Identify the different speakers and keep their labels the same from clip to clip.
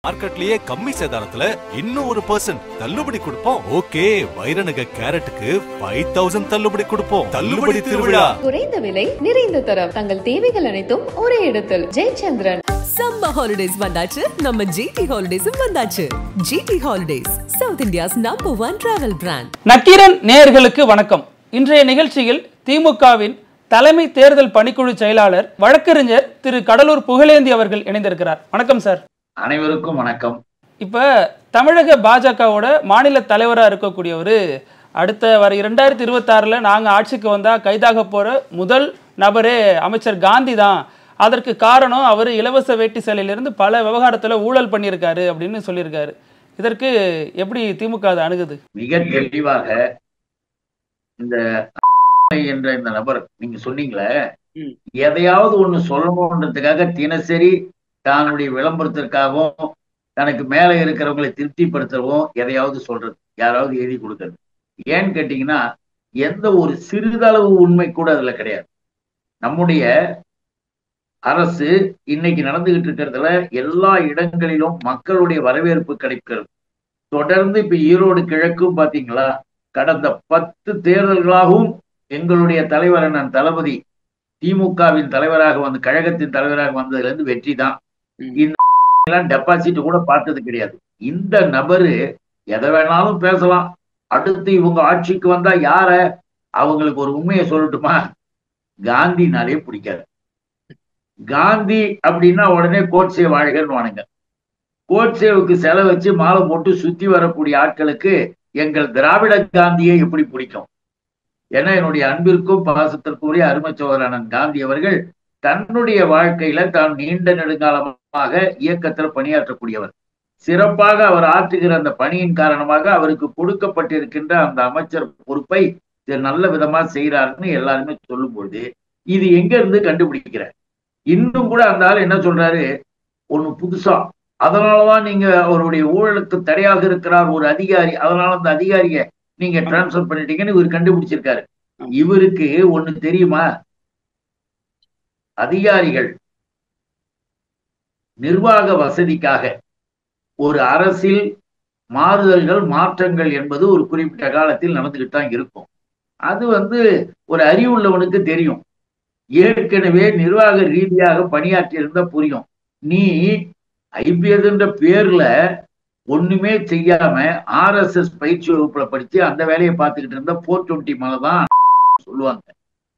Speaker 1: மார்க்கெட்லயே கம்மி சேதாரத்துல இன்னும் 1% தள்ளுபடி கொடுப்போம். ஓகே, வைர நகை கேரட்டுக்கு 5000 தள்ளுபடி கொடுப்போம். தள்ளுபடி திருவிழா.
Speaker 2: குறைந்த விலை, நிறைந்த தரம். தங்கள் தேவைகள் அனைத்தும் ஒரே இடத்தில். ஜெயச்சந்திரன்.
Speaker 3: சம்மர் ஹாலிடேஸ் வந்தாச்சு, நம்ம ஜிடி ஹாலிடேஸும் வந்தாச்சு. GT holidays, south India's #1 travel brand.
Speaker 4: Nakkeeran நேயர்களுக்கு வணக்கம். இன்றைய நிகழ்ச்சியில் திமுகவின் தலைமை தேர்தல் பணிக்குழு செயலாளர் வழக்கறிஞர் திரு கடலூர் புகழேந்தி அவர்கள் இணைந்திருக்கிறார். வணக்கம் சார்.
Speaker 5: அனைவருக்கும் வணக்கம்.
Speaker 4: இப்போ தமிழக பாஜகவோட மாநில தலைவராக இருக்கக்கூடியவர் அடுத்த வர 2026 நாங்கள் ஆட்சிக்கு வந்தால் கைதாக போகிற முதல் நபரே அமைச்சர் காந்தி தான். அதற்கு காரணம் அவர் இலவச வேட்டி சேலையிலிருந்து பல விவகாரத்தில் ஊழல் பண்ணியிருக்காரு அப்படின்னு சொல்லியிருக்காரு. இதற்கு எப்படி திமுக அதை அணுகுது?
Speaker 5: மிக தெளிவாக இந்த என்ற இந்த நபர் நீங்க சொன்னீங்களே, எதையாவது ஒண்ணு சொல்லணுன்றதுக்காக தினசரி தன்னுடைய விளம்பரத்திற்காகவும் தனக்கு மேல இருக்கிறவங்களை திருப்திப்படுத்தவும் எதையாவது சொல்றது, யாராவது எழுதி கொடுக்கறது. ஏன்னு கேட்டீங்கன்னா எந்த ஒரு சிறிதளவு உண்மை கூட அதுல கிடையாது. நம்முடைய அரசு இன்னைக்கு நடந்துகிட்டு இருக்கிறதுல எல்லா இடங்களிலும் மக்களுடைய வரவேற்பு கிடைக்கிறது. தொடர்ந்து இப்ப ஈரோடு கிழக்கும் பாத்தீங்களா, கடந்த 10 தேர்தல்களாகவும் எங்களுடைய தலைவர் அண்ணன் தளபதி திமுகவின் தலைவராக வந்து கழகத்தின் தலைவராக வந்ததுல இருந்து வெற்றி தான். இந்த டெபாசிட் கூட பார்த்தது கிடையாது. இந்த நபரு எதை வேணாலும் பேசலாம். அடுத்து இவங்க ஆட்சிக்கு வந்தா யார, அவங்களுக்கு ஒரு உண்மையை சொல்லட்டுமா, காந்தினாலே பிடிக்காது. காந்தி அப்படின்னா உடனே கோட்சே வாழ்கன்னு வானுங்க. கோட்சேவுக்கு செலவு வச்சு மாலை போட்டு சுத்தி வரக்கூடிய ஆட்களுக்கு எங்கள் திராவிட காந்தியை எப்படி பிடிக்கும்? ஏன்னா என்னுடைய அன்பிற்கும் பாசத்திற்குரிய அருமை சோதரன் காந்தி அவர்கள் தன்னுடைய வாழ்க்கையில தான் நீண்ட நெடுங்காலமாக இயக்கத்தில் பணியாற்றக்கூடியவர். சிறப்பாக அவர் ஆற்றுகிற அந்த பணியின் காரணமாக அவருக்கு கொடுக்கப்பட்டிருக்கின்ற அந்த அமைச்சர் பொறுப்பை நல்ல விதமா செய்யறாருன்னு எல்லாருமே சொல்லும் பொழுது இது எங்க இருந்து கண்டுபிடிக்கிற? இன்னும் கூட அந்த ஆள் என்ன சொல்றாரு, ஒண்ணு புதுசா, அதனாலதான் நீங்க அவருடைய ஊழலுக்கு தடையாக இருக்கிறார் ஒரு அதிகாரி, அதனால அந்த அதிகாரியை நீங்க டிரான்ஸ்பர் பண்ணிட்டீங்கன்னு இவர் கண்டுபிடிச்சிருக்காரு. இவருக்கு ஒண்ணு தெரியுமா, அதிகாரிகள் நிர்வாக வசதிக்காக ஒரு அரசில் மாறுதல்கள் மாற்றங்கள் என்பது ஒரு குறிப்பிட்ட காலத்தில் நடந்துகிட்டு தான் இருக்கும். அது ஒரு அறிவுள்ளவனுக்கு தெரியும். ஏற்கனவே நிர்வாக ரீதியாக பணியாற்றி இருந்தா புரியும். நீ ஐபிஎஸ் என்ற பேர்ல ஒண்ணுமே செய்யாம RSS பயிற்சி வகுப்புல படிச்சு அந்த வேலையை பார்த்துக்கிட்டு இருந்தா 420 மேலதான் சொல்லுவாங்க.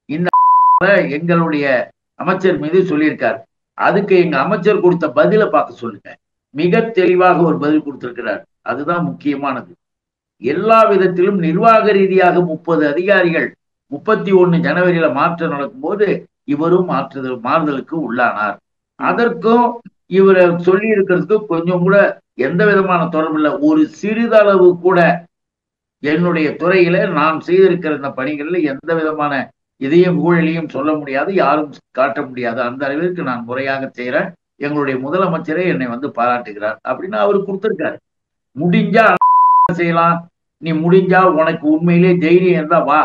Speaker 5: இந்த எங்களுடைய அமைச்சர் மீது சொல்லியிருக்காரு. அதுக்கு எங்க அமைச்சர் கொடுத்த பதில பார்க்க சொல்லுங்க. மிக தெளிவாக ஒரு பதில் கொடுத்திருக்கிறார். அதுதான் முக்கியமானது. எல்லா விதத்திலும் நிர்வாக ரீதியாக 30 அதிகாரிகள் 31 ஜனவரியில மாற்றம் நடக்கும் போது இவரும் மாறுதலுக்கு உள்ளானார். அதற்கும் இவரை சொல்லி இருக்கிறதுக்கு கொஞ்சம் கூட எந்த விதமான தொடர்பு இல்லை. ஒரு சிறிதளவு கூட என்னுடைய துறையில நான் செய்திருக்கிற இந்த பணிகள்ல எந்த விதமான இதையும் ஊழலையும் சொல்ல முடியாது, யாரும் காட்ட முடியாது. அந்த அளவிற்கு நான் முறையாக செய்யறேன். எங்களுடைய முதலமைச்சரே என்னை பாராட்டுகிறார் அப்படின்னு அவரு கொடுத்திருக்காரு. முடிஞ்சா செய்யலாம், நீ முடிஞ்சா உனக்கு உண்மையிலே தைரியம் இருந்தா வா,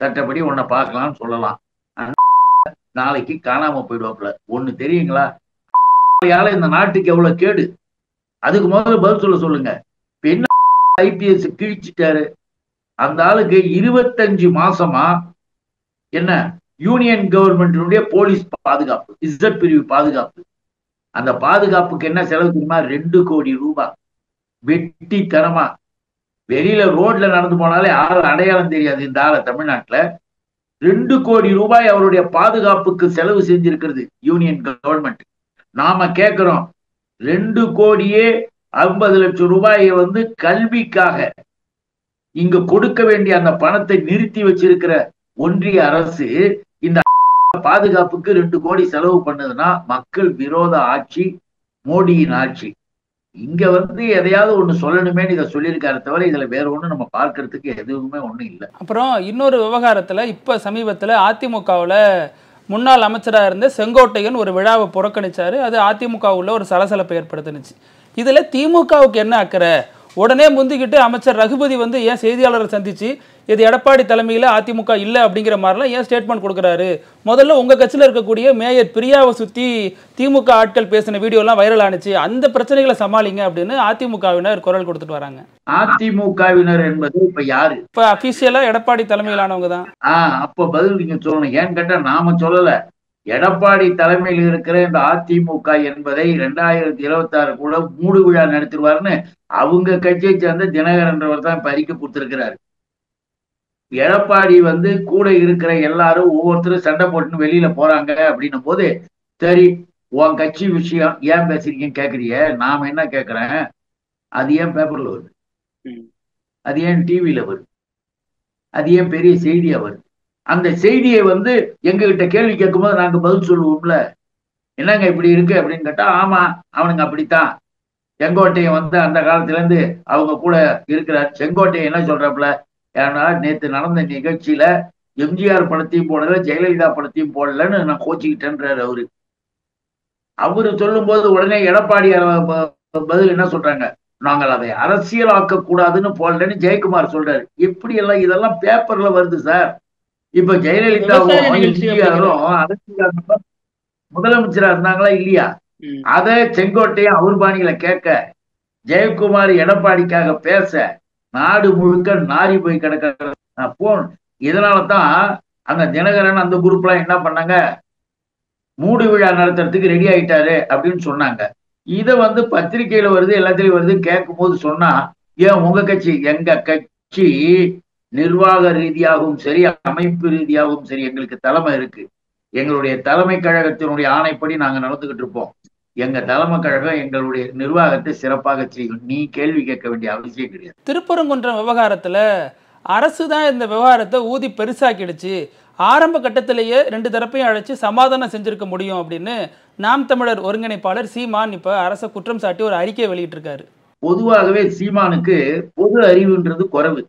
Speaker 5: சட்டப்படி உன்னை பார்க்கலாம்னு சொல்லலாம். நாளைக்கு காணாம போயிடுவாப்புல. ஒண்ணு தெரியுங்களா, இந்த நாட்டுக்கு எவ்வளவு கேடு, அதுக்கு முதல்ல பதில் சொல்லுங்க. என்ன IPS கிழிச்சிட்டாரு அந்த ஆளுக்கு 25 மாசமா என்ன யூனியன் கவர்மெண்டினுடைய போலீஸ் பாதுகாப்பு, இசட் பிரிவு பாதுகாப்பு. அந்த பாதுகாப்புக்கு என்ன செலவு தெரியுமா, 2 கோடி ரூபாய். வெட்டித்தனமா வெளியில ரோட்ல நடந்து போனாலே ஆள் அடையாளம் தெரியாது இந்த ஆளை. தமிழ்நாட்டுல 2 கோடி ரூபாய் அவருடைய பாதுகாப்புக்கு செலவு செஞ்சிருக்கிறது யூனியன் கவர்மெண்ட். நாம கேட்கிறோம் 2 கோடியே 50 லட்சம் ரூபாயை கல்விக்காக இங்க கொடுக்க வேண்டிய அந்த பணத்தை நிறுத்தி வச்சிருக்கிற ஒன்றிய அரசு இந்த பாதுகாப்புக்கு 2 கோடி செலவு பண்ணதுன்னா மக்கள் விரோத ஆட்சி, மோடியின் ஆட்சி. இங்க எதையாவது ஒண்ணு சொல்லணுமே இதை சொல்லியிருக்காரு தவிர இதுல வேற ஒண்ணு நம்ம பார்க்கறதுக்கு எதுவுமே ஒண்ணும் இல்லை.
Speaker 4: அப்புறம் இன்னொரு விவகாரத்துல இப்ப சமீபத்துல அதிமுகவுல முன்னாள் அமைச்சராக இருந்த செங்கோட்டையன் ஒரு விழாவை புறக்கணிச்சாரு. அது அதிமுக உள்ள ஒரு சலசலப்பை ஏற்படுத்துனுச்சு. இதுல திமுகவுக்கு என்ன அக்கறை? உடனே முந்திக்கிட்டு அமைச்சர் ரகுபதி வந்து ஏன் செய்தியாளரை சந்திச்சு இது எடப்பாடி தலைமையில் அதிமுக இல்லை அப்படிங்கிற மாதிரிலாம் ஏன் ஸ்டேட்மெண்ட் கொடுக்குறாரு? முதல்ல உங்கள் கட்சியில் இருக்கக்கூடிய மேயர் பிரியாவை சுற்றி திமுக ஆட்கள் பேசின வீடியோலாம் வைரல் ஆனிச்சு, அந்த பிரச்சனைகளை சமாளிங்க அப்படின்னு அதிமுகவினர் குரல் கொடுத்துட்டு வராங்க.
Speaker 5: அதிமுகவினர் என்பது இப்ப யாரு?
Speaker 4: இப்ப அபிஷியலா எடப்பாடி தலைமையிலானவங்க தான்.
Speaker 5: அப்ப பதில் நீங்க சொல்லணும். ஏன்னு கேட்டா நாம சொல்லல. எடப்பாடி தலைமையில் இருக்கிற இந்த அதிமுக என்பதை 2026 கூட மூடு விழா நடத்திடுவாருன்னு அவங்க கட்சியை சேர்ந்த தினகரன்றவர் தான் இப்ப அறிக்கை கொடுத்திருக்கிறாரு. எடப்பாடி வந்து கூட இருக்கிற எல்லாரும் ஒவ்வொருத்தரும் சண்டை போட்டுன்னு வெளியில போறாங்க அப்படின்னும் போது, சரி உன் கட்சி விஷயம் ஏன் பேசுறீங்கன்னு கேக்குறிய, நாம என்ன கேக்குறேன், அது ஏன் பேப்பர்ல வருது, அது ஏன் டிவியில வருது, அது ஏன் பெரிய செய்தியா வருது? அந்த செய்தியை வந்து எங்ககிட்ட கேள்வி கேட்கும்போது நாங்க பதில் சொல்லுவோம்ல, என்னங்க இப்படி இருக்கு அப்படின்னு கேட்டா, ஆமா அவனுங்க அப்படித்தான். செங்கோட்டையன் வந்து அந்த காலத்துல இருந்து அவங்க கூட இருக்கிறார். செங்கோட்டையன் என்ன சொல்றாப்புல, ஏன்னா நேற்று நடந்த நிகழ்ச்சியில எம்ஜிஆர் படத்தையும் போடல, ஜெயலலிதா படத்தையும் போடலன்னு நான் கோச்சிக்கிட்டேன்றாரு அவரு சொல்லும் போது உடனே எடப்பாடி பதில் என்ன சொல்றாங்க, நாங்கள் அதை அரசியலாக்க கூடாதுன்னு போடலன்னு ஜெயக்குமார் சொல்றாரு. எப்படி எல்லாம் இதெல்லாம் பேப்பர்ல வருது சார். இப்ப ஜெயலலிதாவும் எம்ஜிஆரும் அரசியல் முதலமைச்சரா இருந்தாங்களா இல்லையா? அத செங்கோட்டையும் அவர் பாணியில கேட்க, ஜெயக்குமார் எடப்பாடிக்காக பேச, நாடு முழுக்க நாரி போய் கிடக்க போன். இதனாலதான் அந்த தினகரன் அந்த குரூப் எல்லாம் என்ன பண்ணாங்க, மூடு விழா நடத்துறதுக்கு ரெடி ஆயிட்டாரு அப்படின்னு சொன்னாங்க. இத வந்து பத்திரிகையில வருது, எல்லாத்திலயும் வருது. கேட்கும் போது சொன்னா, ஏன் உங்க கட்சி, எங்க கட்சி நிர்வாக ரீதியாகவும் சரி, அமைப்பு ரீதியாகவும் சரி, எங்களுக்கு தலைமை இருக்கு. எங்களுடைய தலைமை கழகத்தினுடைய ஆணைப்படி நாங்க நடந்துகிட்டு இருப்போம். எங்க தலைமை கழகம் எங்களுடைய நிர்வாகத்தை சிறப்பாக செய்யும். நீ கேள்வி கேட்க வேண்டிய அவசியம் கிடையாது.
Speaker 4: திருப்பரங்குன்றம் விவகாரத்துல அரசு தான் இந்த விவகாரத்தை ஊதி பெருசாக்கிடுச்சு, ஆரம்ப கட்டத்திலேயே 2 தரப்பையும் அழைச்சு சமாதானம் செஞ்சிருக்க முடியும் அப்படின்னு நாம் தமிழர் ஒருங்கிணைப்பாளர் சீமான் இப்ப அரசை குற்றம் சாட்டி ஒரு அறிக்கையை வெளியிட்டிருக்காரு.
Speaker 5: பொதுவாகவே சீமானுக்கு பொது அறிவுன்றது குறைவு.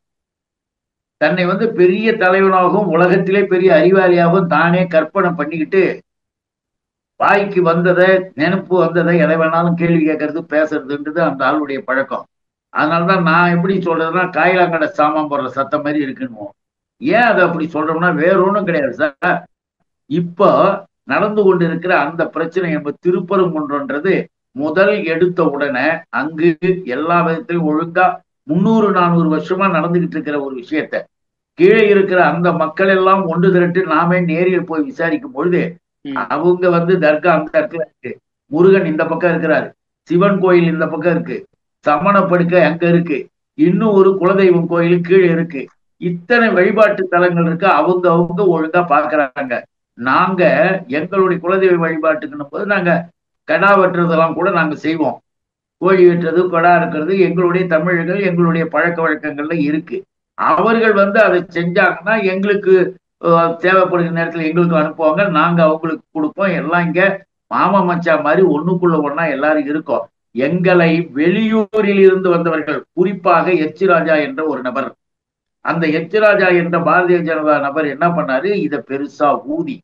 Speaker 5: தன்னை வந்து பெரிய தலைவனாகவும் உலகத்திலே பெரிய அறிவாளியாகவும் தானே கற்பனை பண்ணிக்கிட்டு வாய்க்கு வந்ததை, நினைப்பு வந்ததை எதை வேணாலும் கேள்வி கேட்கறது, பேசுறதுன்றது அந்த ஆளுடைய பழக்கம். அதனாலதான் நான் எப்படி சொல்றதுன்னா, காயிலாங்கடை சாமான் போடுற சத்தம் மாதிரி இருக்குன்னு. ஏன் அதை அப்படி சொல்றோம்னா வேற ஒன்றும் கிடையாது சார். இப்போ நடந்து கொண்டு இருக்கிற அந்த பிரச்சனை என்பது திருப்பரங்குன்றன்றது முதல் எடுத்த உடனே அங்கு எல்லா விதத்திலும் ஒழுங்கா 300-400 வருஷமா நடந்துகிட்டு இருக்கிற ஒரு விஷயத்த கீழே இருக்கிற அந்த மக்கள் எல்லாம் ஒன்று திரட்டு நாமே நேரில் போய் விசாரிக்கும் பொழுது, அவங்க வந்து தர்கா அந்த இடத்துல இருக்கு, முருகன் இந்த பக்கம் இருக்கிறாரு, சிவன் கோயில் இந்த பக்கம் இருக்கு, சமண படுக்கை அங்க இருக்கு, இன்னும் ஒரு குலதெய்வம் கோயில் கீழே இருக்கு, இத்தனை வழிபாட்டு தலங்கள் இருக்கு. அவங்க ஒழுங்கா பாக்குறாங்க. நாங்க எங்களுடைய குலதெய்வ வழிபாட்டுக்குன்னும் போது நாங்க கடா வெட்டுறதெல்லாம் கூட நாங்க செய்வோம். கோழி வெட்டுறது, கடா இருக்கிறது எங்களுடைய தமிழர்கள், எங்களுடைய பழக்க வழக்கங்கள்ல இருக்கு. அவர்கள் வந்து அதை செஞ்சாங்கன்னா எங்களுக்கு தேவைப்படுகிற நேரத்துல எங்களுக்கு அனுப்புவாங்க, நாங்க அவங்களுக்கு கொடுப்போம். எல்லாம் இங்க மாமா மச்சா மாதிரி ஒண்ணுக்குள்ள ஒன்னா எல்லாரும் இருக்கோம். எங்களை வெளியூரில் இருந்து வந்தவர்கள், குறிப்பாக எச் ராஜா என்ற ஒரு நபர், அந்த எச் ராஜா என்ற பாரதிய ஜனதா நபர் என்ன பண்ணாரு, இதை பெருசா ஊதி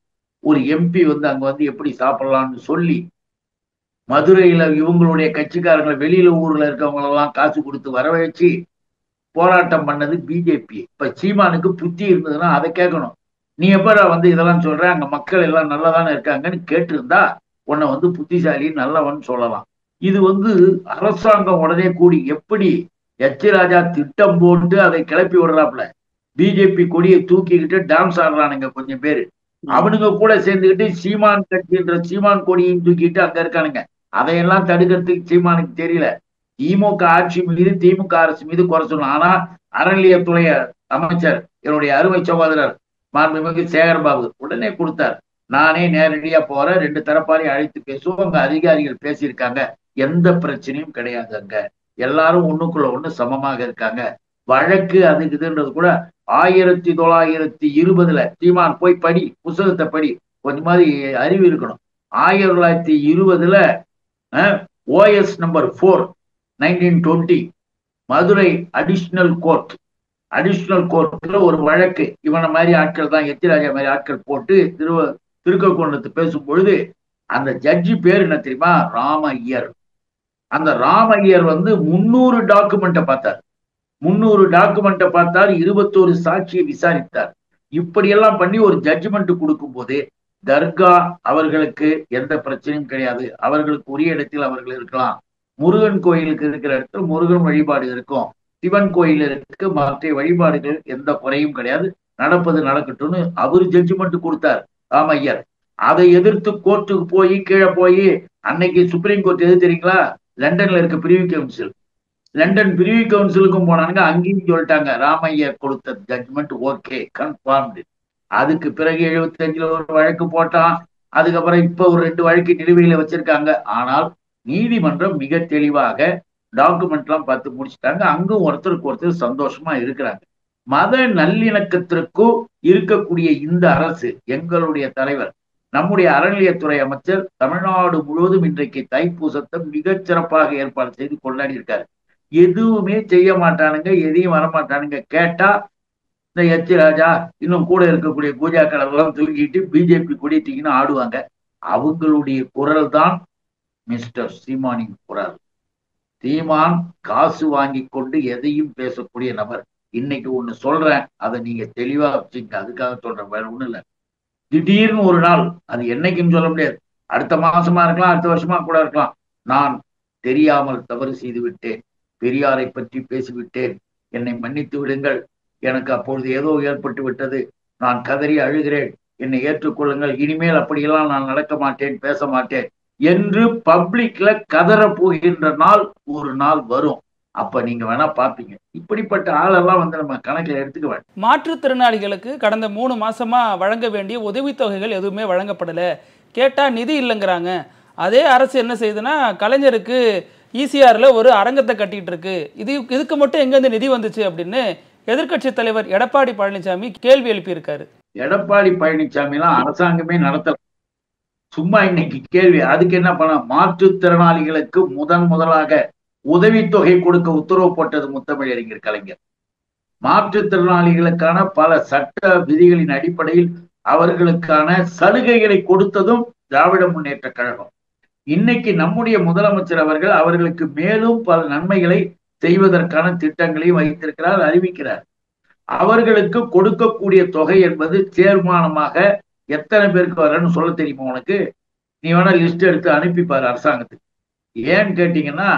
Speaker 5: ஒரு எம்பி வந்து அங்க வந்து எப்படி சாப்பிடலாம்னு சொல்லி மதுரையில இவங்களுடைய கட்சிக்காரங்களை, வெளியில ஊர்ல இருக்கவங்களெல்லாம் காசு கொடுத்து வரவழைச்சு போராட்டம் பண்ணது பிஜேபி. இப்ப சீமானுக்கு புத்தி இருந்ததுன்னா அதை கேட்கணும். நீ எப்படா வந்து இதெல்லாம் சொல்ற, அங்க மக்கள் எல்லாம் நல்லதானே இருக்காங்கன்னு கேட்டிருந்தா உன்னை வந்து புத்திசாலி நல்லவன் சொல்லலாம். இது வந்து அரசாங்கம் உடனே கூடி எப்படி எச் ராஜா திட்டம் போட்டு அதை கிளப்பி விடுறாப்புல, பிஜேபி கொடியை தூக்கிக்கிட்டு டான்ஸ் ஆடுறானுங்க கொஞ்சம் பேரு, அவனுங்க கூட சேர்ந்துக்கிட்டு சீமான் கட்சின்ற சீமான் கொடியையும் தூக்கிட்டு அங்க இருக்கானுங்க. அதையெல்லாம் தடுக்கிறதுக்கு சீமானுக்கு தெரியல. திமுக ஆட்சி மீது, திமுக அரசு மீது குறை சொல்லணும். ஆனா அறநிலையத்துறை அமைச்சர், என்னுடைய அருமை சகோதரர் மாண்புமிகு சேகர்பாபு உடனே கொடுத்தார். நானே நேரடியா போறேன், 2 தரப்பாரையும் அழைத்து பேசுவோம், அங்க அதிகாரிகள் பேசியிருக்காங்க, எந்த பிரச்சனையும் கிடையாது, அங்க எல்லாரும் ஒண்ணுக்குள்ள ஒண்ணு சமமாக இருக்காங்க. வழக்கு அதுக்கு இதுன்றது கூட 1920 சீமான் போய் படி, புத்தகத்தை படி, கொஞ்சம் மாதிரி அறிவு இருக்கணும். 1920 OS நம்பர் 4 1920 மதுரை அடிஷனல் கோர்ட்ல ஒரு வழக்கு, இவனை மாதிரி ஆட்கள் தான், எச் ராஜா மாதிரி ஆட்கள் போட்டு திருக்கோணத்து பேசும் பொழுது அந்த ஜட்ஜி பேர் என்ன தெரியுமா, ராம ஐயர். அந்த ராமையர் 300 டாக்குமெண்ட்டை பார்த்தார். 300 டாக்குமெண்ட்டை பார்த்தார், 21 சாட்சியை விசாரித்தார். இப்படியெல்லாம் பண்ணி ஒரு ஜட்ஜ்மெண்ட் கொடுக்கும் போது தர்கா அவர்களுக்கு எந்த பிரச்சனையும் கிடையாது. அவர்களுக்கு உரிய இடத்தில் அவர்கள் இருக்கலாம். முருகன் கோயிலுக்கு இருக்கிற இடத்துல முருகன் வழிபாடு இருக்கும், சிவன் கோயில் இருக்கு, மற்ற வழிபாடுகள் எந்த குறையும் கிடையாது, நடப்பது நடக்கட்டும்னு அவர் ஜட்ஜ்மெண்ட் கொடுத்தார் ராமையர். அதை எதிர்த்து கோர்ட்டுக்கு போய் கீழே போய் அன்னைக்கு சுப்ரீம் கோர்ட் எது தெரியுங்களா, லண்டன்ல இருக்க பிரிவி கவுன்சில், லண்டன் பிரிவி கவுன்சிலுக்கும் போனாங்க. அங்கேயும் சொல்லிட்டாங்க ராமையர் கொடுத்த ஜட்ஜ்மெண்ட் ஓகே கன்ஃபார்ம்டு. அதுக்கு பிறகு 75ல ஒரு வழக்கு போட்டான். அதுக்கப்புறம் இப்ப ஒரு 2 வழக்கு நிலுவையில வச்சிருக்காங்க. ஆனால் நீதிமன்றம் மிக தெளிவாக டாக்குமெண்ட் எல்லாம் பார்த்து முடிச்சுட்டாங்க. அங்கும் ஒருத்தருக்கு ஒருத்தர் சந்தோஷமா இருக்கிறாங்க. மத நல்லிணக்கத்திற்கும் இருக்கக்கூடிய இந்த அரசு, எங்களுடைய தலைவர், நம்முடைய அறநிலையத்துறை அமைச்சர் தமிழ்நாடு முழுவதும் இன்றைக்கு தைப்பூசத்தை மிகச் சிறப்பாக ஏற்பாடு செய்து கொண்டாடி இருக்காரு. எதுவுமே செய்ய மாட்டானுங்க, எதையும் வரமாட்டானுங்க. கேட்டா இந்த எச் ராஜா இன்னும் கூட இருக்கக்கூடிய பூஜாக்கள் எல்லாம் தூக்கிட்டு பிஜேபி கொடித்தீங்கன்னு ஆடுவாங்க. அவங்களுடைய குரல் தான் மிஸ்டர் சீமானின் குரல். சீமான் காசு வாங்கி கொண்டு எதையும் பேசக்கூடிய நபர். இன்னைக்கு ஒண்ணு சொல்றேன், அதை நீங்க தெளிவா வச்சுங்க. அதுக்காக சொல்றேன், வேற ஒண்ணும் இல்லை. திடீர்னு ஒரு நாள், அது என்னைக்குன்னு சொல்ல முடியாது, அடுத்த மாசமா இருக்கலாம், அடுத்த வருஷமா கூட இருக்கலாம், நான் தெரியாமல் தவறு செய்து விட்டேன், பெரியாரை பற்றி பேசிவிட்டேன், என்னை மன்னித்து விடுங்கள், எனக்கு அப்பொழுது ஏதோ ஏற்பட்டு விட்டது, நான் கதறி அழுகிறேன், என்னை ஏற்றுக்கொள்ளுங்கள், இனிமேல் அப்படியெல்லாம் நான் நடக்க மாட்டேன், பேச மாட்டேன் என்று பப்ளிக்ல கதற போகின்ற நாள் ஒரு நாள் வரும். அப்ப நீங்க வேணா பாப்பீங்க. இப்படிப்பட்ட ஆளெல்லாம் நம்ம கணக்கில் எடுத்துக்க வேண்டாம்.
Speaker 4: மாற்றுத்திறனாளிகளுக்கு கடந்த 3 மாசமா வழங்க வேண்டிய உதவித்தொகைகள் எதுவுமே வழங்கப்படல, கேட்டா நிதி இல்லைங்கிறாங்க. அதே அரசு என்ன செய்யுதுன்னா, கலைஞருக்கு ஈசிஆர்ல ஒரு அரங்கத்தை கட்டிட்டு இருக்கு, இதுக்கு மட்டும் எங்கேருந்து நிதி வந்துச்சு அப்படின்னு எதிர்கட்சி தலைவர் எடப்பாடி பழனிசாமி கேள்வி எழுப்பியிருக்காரு.
Speaker 5: எடப்பாடி பழனிசாமி எல்லாம் அரசாங்கமே நடத்தல, சும்மா இன்னைக்கு கேள்வி. அதுக்கு என்ன பண்ண, மாற்றுத்திறனாளிகளுக்கு முதலாக உதவித்தொகை கொடுக்க உத்தரவு போட்டது முத்தமிழறிஞர் கலைஞர். மாற்றுத்திறனாளிகளுக்கான பல சட்ட விதிகளின் அடிப்படையில் அவர்களுக்கான சலுகைகளை கொடுத்ததும் திராவிட முன்னேற்ற கழகம். இன்னைக்கு நம்முடைய முதலமைச்சர் அவர்கள் அவர்களுக்கு மேலும் பல நன்மைகளை செய்வதற்கான திட்டங்களையும் வைத்திருக்கிறார், அறிவிக்கிறார். அவர்களுக்கு கொடுக்கக்கூடிய தொகை என்பது தீர்மானமாக எத்தனை பேருக்கு வரன்னு சொல்ல தெரியுமா உனக்கு? நீ வேணா லிஸ்ட் எடுத்து அனுப்பிப்பாரு அரசாங்கத்துக்கு. ஏன்னு கேட்டீங்கன்னா,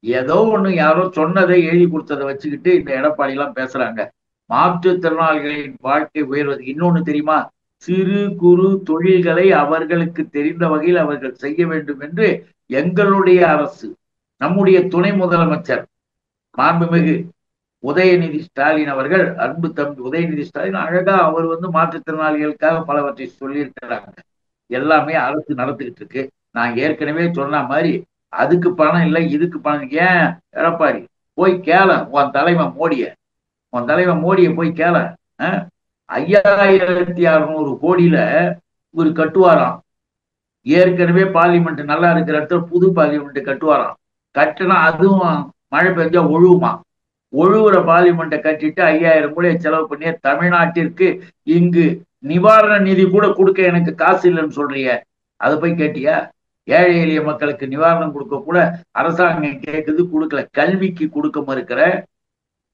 Speaker 5: ஏதோ ஒண்ணு யாரோ சொன்னதை எழுதி கொடுத்ததை வச்சுக்கிட்டு இந்த எடப்பாடி எல்லாம் பேசுறாங்க. மாற்றுத்திறனாளிகளின் வாழ்க்கை உயர்வது. இன்னொன்னு தெரியுமா, சிறு குறு தொழில்களை அவர்களுக்கு தெரிந்த வகையில் அவர்கள் செய்ய வேண்டும் என்று எங்களுடைய அரசு, நம்முடைய துணை முதலமைச்சர் மாண்புமிகு உதயநிதி ஸ்டாலின் அவர்கள், அன்பு தம்பி உதயநிதி ஸ்டாலின், அழகா அவர் மாற்றுத்திறனாளிகளுக்காக பலவற்றை சொல்லியிருக்கிறாங்க. எல்லாமே அரசு நடத்திக்கிட்டு இருக்கு. நான் ஏற்கனவே சொன்ன மாதிரி அதுக்கு பணம் இல்லை, இதுக்கு பணம். ஏன் எடப்பாடி போய் கேள, உன் தலைவன் மோடியை போய் கேள. 5600 கோடியில ஒரு கட்டுவாராம். ஏற்கனவே பார்லிமெண்ட் நல்லா இருக்கிற இடத்துல புது பார்லிமெண்ட் கட்டுவாராம். கட்டினா அதுவும் மழை பெஞ்சா ஒழுவுமா. ஒழுவுற பார்லிமெண்ட்டை கட்டிட்டு 5000 கோடியை செலவு பண்ணி தமிழ்நாட்டிற்கு இங்கு நிவாரண நிதி கூட கொடுக்க எனக்கு காசு இல்லைன்னு சொல்றிய, அதை போய் கேட்டியா? ஏழை எளிய மக்களுக்கு நிவாரணம் கொடுக்க கூட அரசாங்கம் கேட்குது, கொடுக்கல. கல்விக்கு கொடுக்க மறுக்கிற,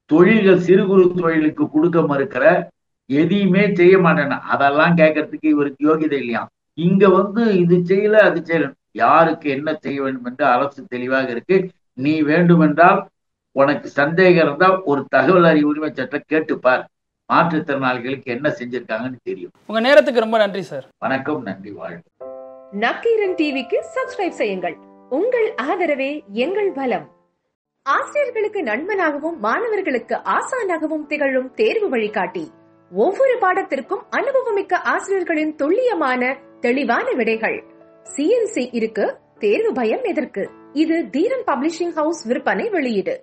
Speaker 5: தொழில்கள் சிறு குறு தொழிலுக்கு கொடுக்க மறுக்கிற, எதையுமே செய்ய மாட்டேன்னா அதெல்லாம் கேட்கறதுக்கு இவருக்கு யோகிதை இல்லையா? இங்க இது செய்யல அது செய்யல, யாருக்கு என்ன செய்ய வேண்டும் என்று அரசு தெளிவாக இருக்கு. நீ வேண்டுமென்றால் உனக்கு சந்தேகம் இருந்தா ஒரு தகவல் அறிவு உரிமை சட்டம் கேட்டுப்பார், மாற்றுத்திறனாளிகளுக்கு என்ன செஞ்சிருக்காங்கன்னு தெரியும்.
Speaker 4: உங்க நேரத்துக்கு ரொம்ப நன்றி சார்.
Speaker 5: வணக்கம், நன்றி, வாழ்க.
Speaker 6: நக்கீரன் டிவிக்கு சப்ஸ்கிரைப் செய்யுங்கள். உங்கள் ஆதரவே எங்கள் பலம். ஆசிரியர்களுக்கு நண்பனாகவும் மாணவர்களுக்கு ஆசானாகவும் திகழும் தேர்வு வழிகாட்டி. ஒவ்வொரு பாடத்திற்கும் அனுபவமிக்க ஆசிரியர்களின் துல்லியமான தெளிவான விடைகள். CNC இருக்கு, தேர்வு பயம் எதற்கு? இது தீரன் பப்ளிஷிங் ஹவுஸ் விற்பனை வெளியீடு.